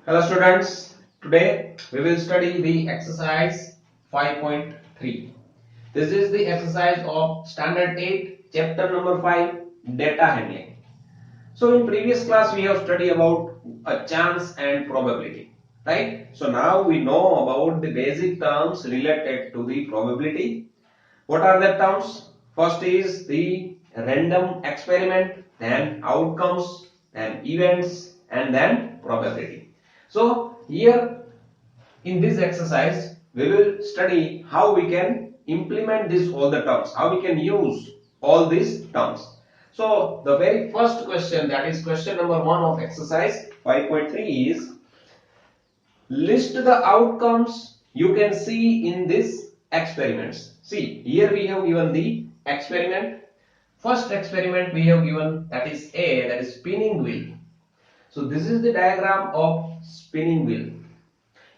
Hello students, today we will study the exercise 5.3. This is the exercise of standard 8 chapter number 5 data handling. So in previous class we have studied about a chance and probability, right? So now we know about the basic terms related to the probability. What are the terms? First is the random experiment, then outcomes, then events, and then probability. So here in this exercise we will study how we can implement this all the terms, how we can use all these terms. So the very first question, that is question number 1 of exercise 5.3, is list the outcomes you can see in this experiments. See, here we have given the experiment. First experiment we have given, that is A, that is spinning wheel. So this is the diagram of spinning wheel.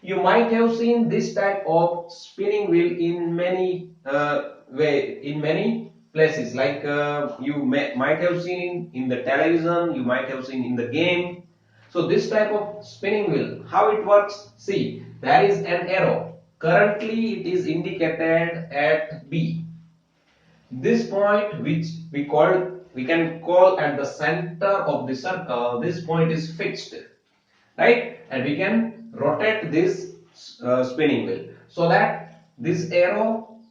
You might have seen this type of spinning wheel in many in many places, like might have seen in the television, you might have seen in the game. So this type of spinning wheel, how it works? See, there is an arrow. Currently it is indicated at B. This point, which we can call at the center of the circle, this point is fixed, right? And we can rotate this spinning wheel so that this arrow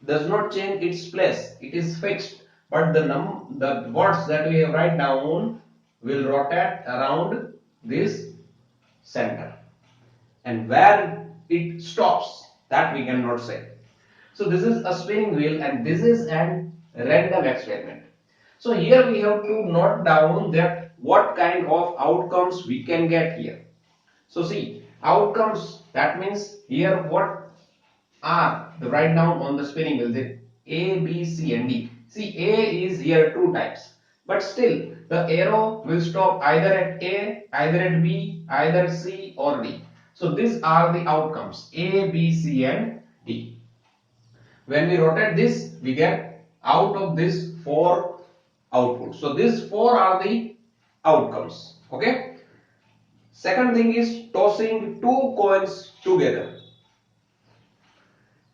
does not change its place, it is fixed, but the words that we have write down will rotate around this center, and where it stops, that we cannot say. So this is a spinning wheel and this is an random experiment. So here we have to note down that what kind of outcomes we can get here. So see, outcomes, that means here what are the write down on the spinning wheel, the A, B, C and D. See, A is here two types, but still the arrow will stop either at A, either at B, either C or D. So these are the outcomes A, B, C and D. When we rotate this, we get out of this 4 outputs. So these 4 are the outcomes. Okay. Second thing is tossing two coins together.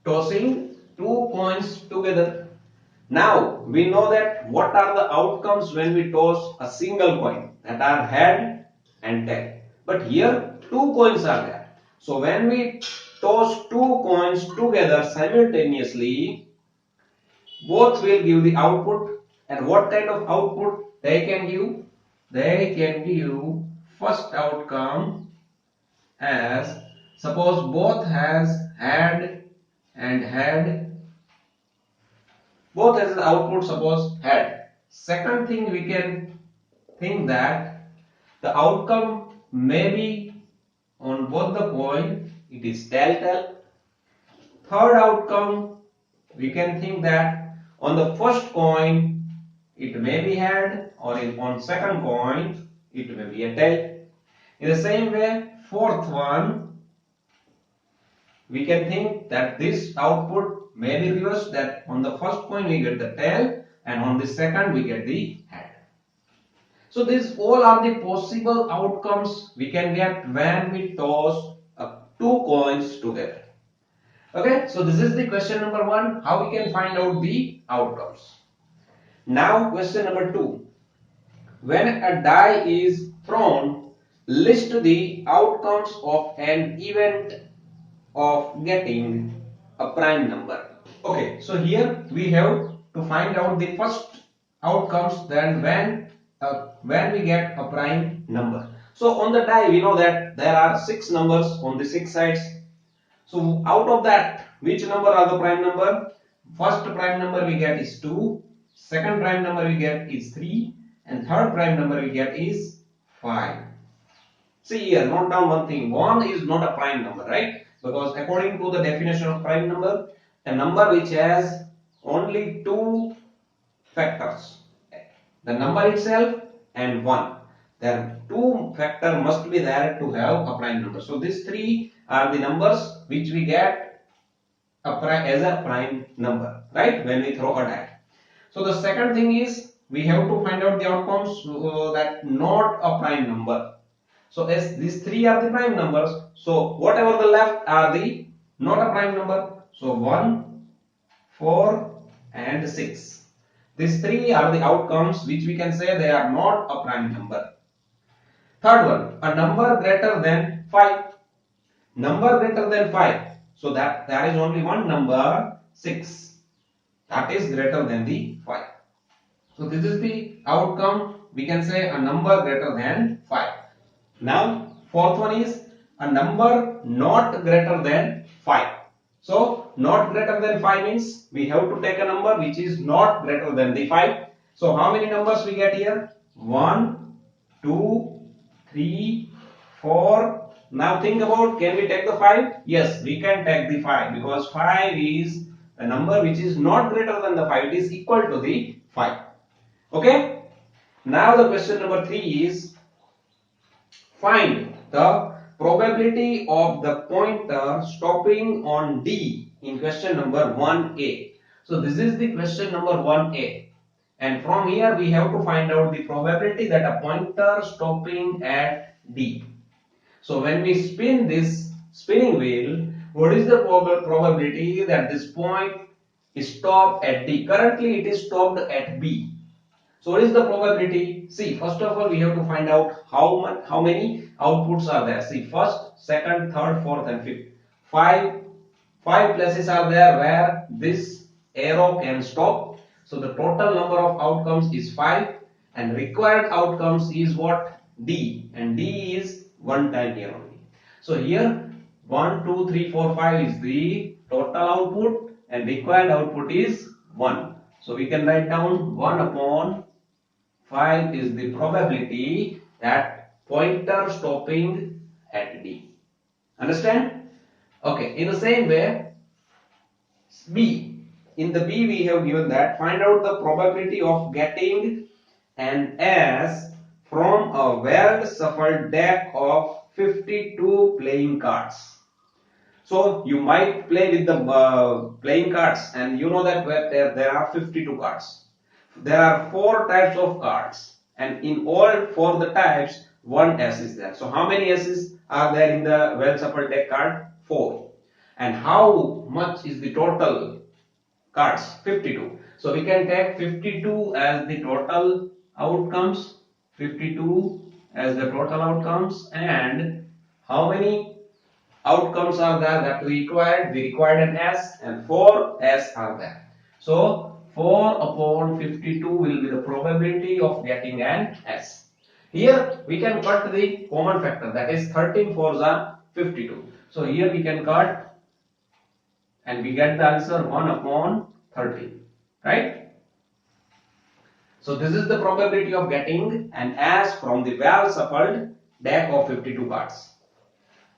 Tossing two coins together. Now we know that what are the outcomes when we toss a single coin, that are head and tail. But here two coins are there. So when we toss two coins together simultaneously, both will give the output. And what kind of output they can give? They can give first outcome as, suppose both has head and head, both has the output, suppose head. Second thing, we can think that the outcome may be on both the coin, it is tail. Third outcome, we can think that on the first coin it may be head, or on second coin it may be a tail. In the same way, fourth one, we can think that this output may be reversed, that on the first coin we get the tail and on the second we get the head. So these all are the possible outcomes we can get when we toss two coins together. Okay, so this is the question number 1, how we can find out the outcomes. Now question number 2, when a die is thrown, list the outcomes of an event of getting a prime number. Okay, so here we have to find out the first outcomes, then when we get a prime number. So on the die we know that there are 6 numbers on the 6 sides. So out of that, which number are the prime number? First prime number we get is 2, second prime number we get is 3, and third prime number we get is 5. See here, note down one thing, 1 is not a prime number, right? Because according to the definition of prime number, a number which has only 2 factors, the number itself and 1. There 2 factor must be there to have a prime number. So these 3 are the numbers which we get as a prime number, right, when we throw a die. So the second thing is we have to find out the outcomes that not a prime number. So as these three are the prime numbers, so whatever the left are the not a prime number. So 1, 4 and 6. These three are the outcomes which we can say they are not a prime number. Third one, a number greater than 5. Number greater than 5. So that there is only one number 6 that is greater than the 5. So this is the outcome, we can say a number greater than 5. Now fourth one is a number not greater than 5. So not greater than 5 means we have to take a number which is not greater than the 5. So how many numbers we get here? 1, 2, 3, 4. Now think about, can we take the 5? Yes, we can take the 5 because 5 is a number which is not greater than the 5. It is equal to the 5. Okay. Now the question number 3 is find the probability of the pointer stopping on D in question number 1a. So this is the question number 1a. And from here we have to find out the probability that a pointer stopping at D. So when we spin this spinning wheel, what is the probability that this point is stopped at D? Currently it is stopped at B. So what is the probability? See, first of all we have to find out how many outputs are there. See, first, second, third, fourth and fifth. Five places are there where this arrow can stop. So the total number of outcomes is 5 and required outcomes is what? D, and D is one time here only. So here 1, 2, 3, 4, 5 is the total output and required output is 1. So we can write down 1 upon 5 is the probability that pointer stopping at D. Understand? Okay, in the same way, B. In the B we have given that find out the probability of getting an S from a well shuffled deck of 52 playing cards. So you might play with the playing cards and you know that there are 52 cards. There are 4 types of cards and in all 4 the types one S is there. So how many S's are there in the well shuffled deck card? 4. And how much is the total cards? 52. So we can take 52 as the total outcomes, 52 as the total outcomes, and how many outcomes are there that we required? We required an S and 4 S are there. So 4 upon 52 will be the probability of getting an S. Here we can cut the common factor, that is 13 fours are 52. So here we can cut and we get the answer 1 upon 13, right? So this is the probability of getting an S from the well shuffled deck of 52 cards.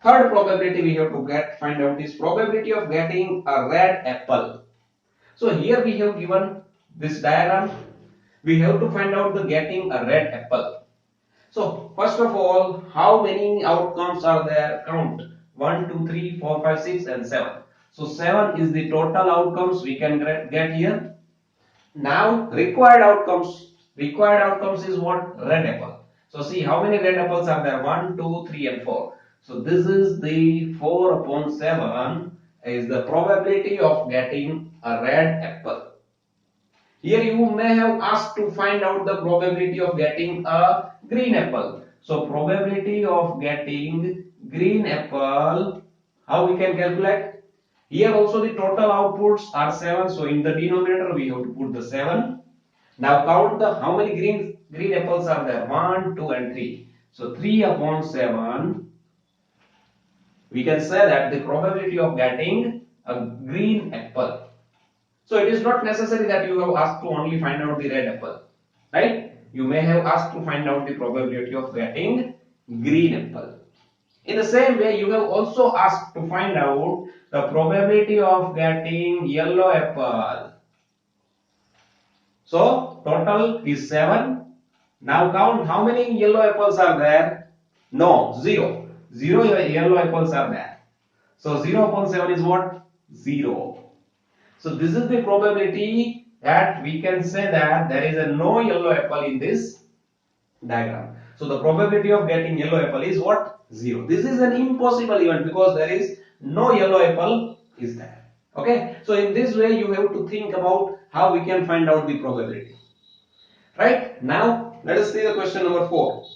Third probability we have to find out is probability of getting a red apple. So here we have given this diagram. We have to find out the getting a red apple. So first of all, how many outcomes are there? Count 1, 2, 3, 4, 5, 6 and 7. So 7 is the total outcomes we can get here. Now required outcomes. Required outcomes is what? Red apple. So see how many red apples are there? 1, 2, 3 and 4. So this is the 4 upon 7 is the probability of getting a red apple. Here you may have asked to find out the probability of getting a green apple. So probability of getting green apple, how we can calculate? Here also the total outputs are 7. So in the denominator we have to put the 7. Now count the how many green apples are there? 1, 2 and 3. So 3 upon 7. We can say that the probability of getting a green apple. So it is not necessary that you have asked to only find out the red apple, right? You may have asked to find out the probability of getting green apple. In the same way, you have also asked to find out the probability of getting yellow apple. So total is 7. Now count how many yellow apples are there? No, 0. 0 yellow apples are there. So 0 upon 7 is what? 0. So this is the probability that we can say that there is a no yellow apple in this diagram. So the probability of getting yellow apple is what? 0. This is an impossible event because there is no yellow apple is there. Okay. So in this way you have to think about how we can find out the probability. Right. Now let us see the question number 4.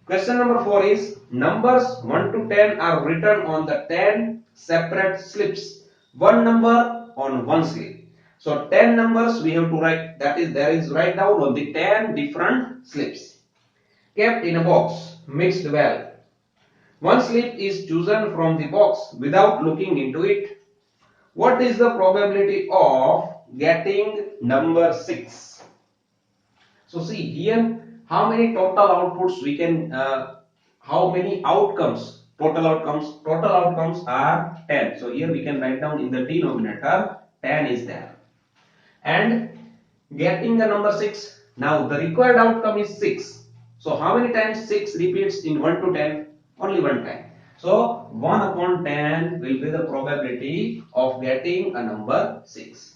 Question number 4 is numbers 1 to 10 are written on the 10 separate slips. One number on one slip. So 10 numbers we have to write, that is there is write down on the 10 different slips. Kept in a box, mixed well. One slip is chosen from the box without looking into it. What is the probability of getting number 6? So see here how many total outputs we can, how many outcomes, total outcomes are 10. So here we can write down in the denominator 10 is there. And getting the number 6, now the required outcome is 6. So how many times 6 repeats in 1 to 10? Only one time. So 1 upon 10 will be the probability of getting a number 6.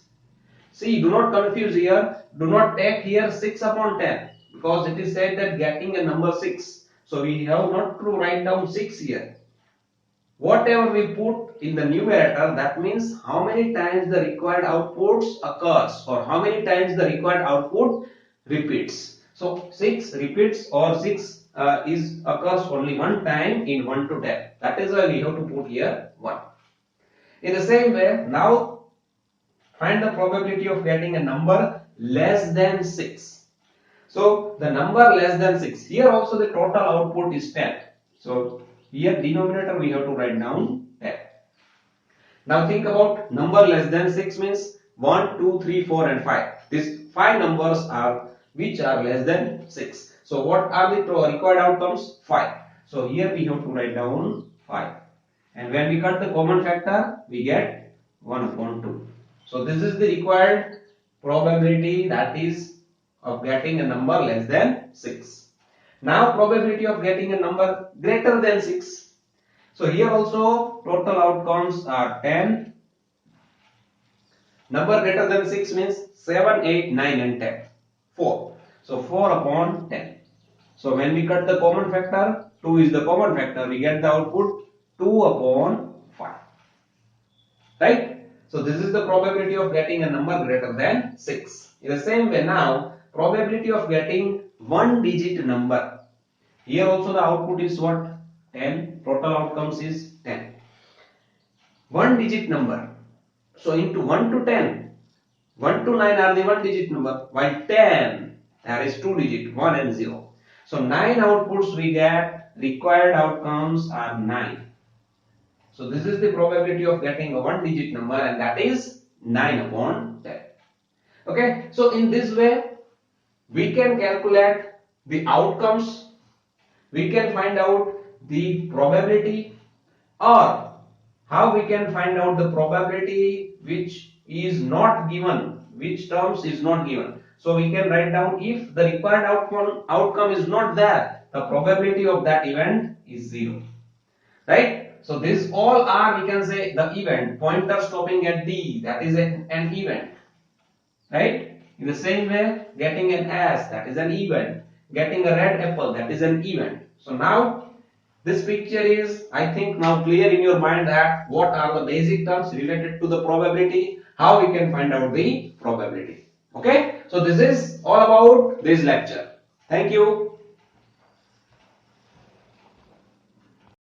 See, do not confuse here. Do not take here 6 upon 10 because it is said that getting a number 6. So we have not to write down 6 here. Whatever we put in the numerator, that means how many times the required outputs occurs or how many times the required output repeats. So 6 repeats or 6 is occurs only one time in 1 to 10. That is why we have to put here 1. In the same way, now find the probability of getting a number less than 6. So the number less than 6. Here also the total output is 10. So here denominator we have to write down 10. Now think about number less than 6 means 1, 2, 3, 4 and 5. These 5 numbers are which are less than 6. So what are the required outcomes? 5. So here we have to write down 5. And when we cut the common factor, we get 1 upon 2. So this is the required probability, that is of getting a number less than 6. Now probability of getting a number greater than 6. So here also total outcomes are 10. Number greater than 6 means 7, 8, 9 and 10. 4. So 4 upon 10. So when we cut the common factor, 2 is the common factor, we get the output 2 upon 5. Right? So this is the probability of getting a number greater than 6. In the same way now, probability of getting one digit number. Here also the output is what? 10. Total outcomes is 10. One digit number. So into 1 to 10, 1 to 9 are the one digit number, while 10 there is 2 digit, 1 and 0. So 9 outputs we get, required outcomes are 9. So this is the probability of getting a one digit number, and that is 9 upon 10. Okay, so in this way we can calculate the outcomes, we can find out the probability, or how we can find out the probability which is not given, which terms is not given. So we can write down if the required outcome is not there, the probability of that event is 0. Right? So these all are, we can say, the event. Pointer stopping at D, that is an event. Right? In the same way, getting an S, that is an event. Getting a red apple, that is an event. So now this picture is, I think, now clear in your mind that what are the basic terms related to the probability, how we can find out the probability. Okay? So this is all about this lecture. Thank you.